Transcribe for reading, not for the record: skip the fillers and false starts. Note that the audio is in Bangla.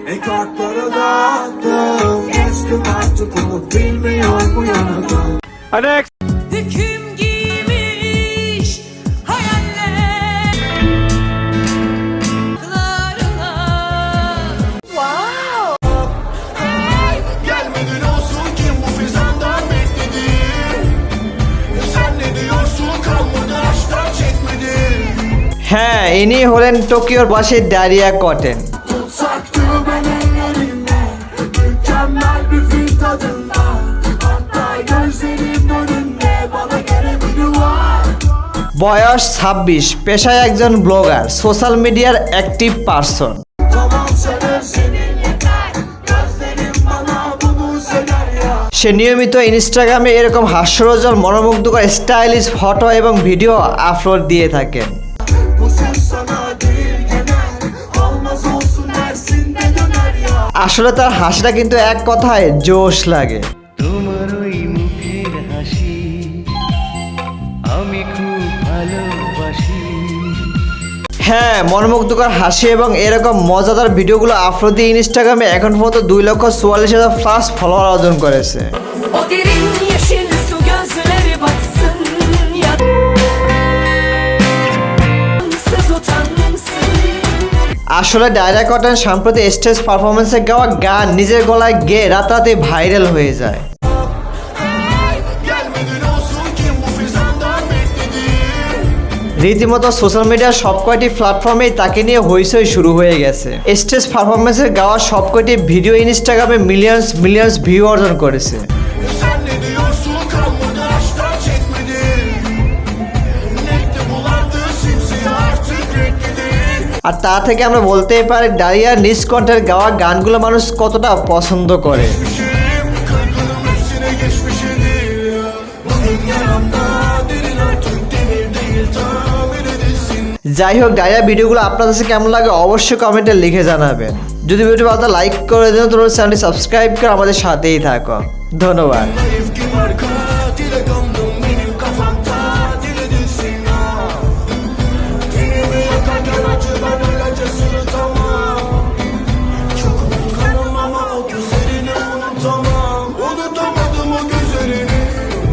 Kartları dağıttım, geçtim artık umut bilmiyor bu yanıdım. Hüküm giymiş hayaller. Gelmedin olsun kim bu fizandan bekledi. Sen ne diyorsun kalmadı aşktan çekmedin. হ্যাঁ, ইনি হলেন টোকিওর বাসী ডারিয়া cotton. Tutsaktı ben ellerimle, mükemmel bir fil tadında. Hatta gözlerim önünde bana göre biri var. বয়স 26, পেশায় একজন ব্লগার, সোশ্যাল মিডিয়ার active person. Tamam sever senin yeter, gözlerim bana bunu söyler ya. সে নিয়মিত ইনস্টাগ্রামে এরকম হাস্যরঞ্জক মনোমুগ্ধকর স্টাইলিশ ফটো এবং ভিডিও আপলোড দিয়ে থাকেন। Bu söz sana değil genel, olmaz olsun dersin de döner ya. আসলে তার হাসিটা কিন্তু এক কথায় জোশ লাগে। তোমার ওই মুখের হাসি আমি খুব ভালোবাসি। হ্যাঁ, মনোমুগ্ধকর হাসি এবং এরকম মজাদার ভিডিওগুলো আপলোড দিয়ে ইনস্টাগ্রামে এখন পর্যন্ত 2,44,000+ ফলোয়ার অর্জন করেছে। O derin yeşil su gözleri batsın ya. Sız utansın. আসলে ডায়রা কটন সাম্প্রতি স্টেজ পারফরমেন্সে গাওয়া গান নিজের গলায় গেয়ে রাতারাতি ভাইরাল হয়ে যায়। Gelmedin olsun kim bu fizandan bekledi. রীতিমতো সোশ্যাল মিডিয়ার সবকয়টি প্ল্যাটফর্মেই তাকে নিয়ে হইচই শুরু হয়ে গেছে। স্টেজ পারফরমেন্সের গাওয়া সবকয়টি ভিডিও ইনস্টাগ্রামে মিলিয়ন্স ভিউ অর্জন করেছে। Sen ne diyorsun kalmadı aşktan çekmedin. Nekte bulandı simsiyah artık renkledin. আর তা থেকে আমরা বলতেই পারি ডারিয়ার নিজ কণ্ঠের গাওয়া গানগুলো মানুষ কতটা পছন্দ করে। Geçmişim kırgınım üstüne geçmişini. Bugün yaramda derin artık demir değil tamir edilsin. যাই হোক, ডারিয়া ভিডিওগুলো আপনার কাছে কেমন লাগে অবশ্যই কমেন্টে লিখে জানাবেন। যদি ভিডিও ভালো লাইক করে দেন, তোমরা চ্যানেলটি সাবস্ক্রাইব করে আমাদের সাথেই থাকো। ধন্যবাদ। Naif gibi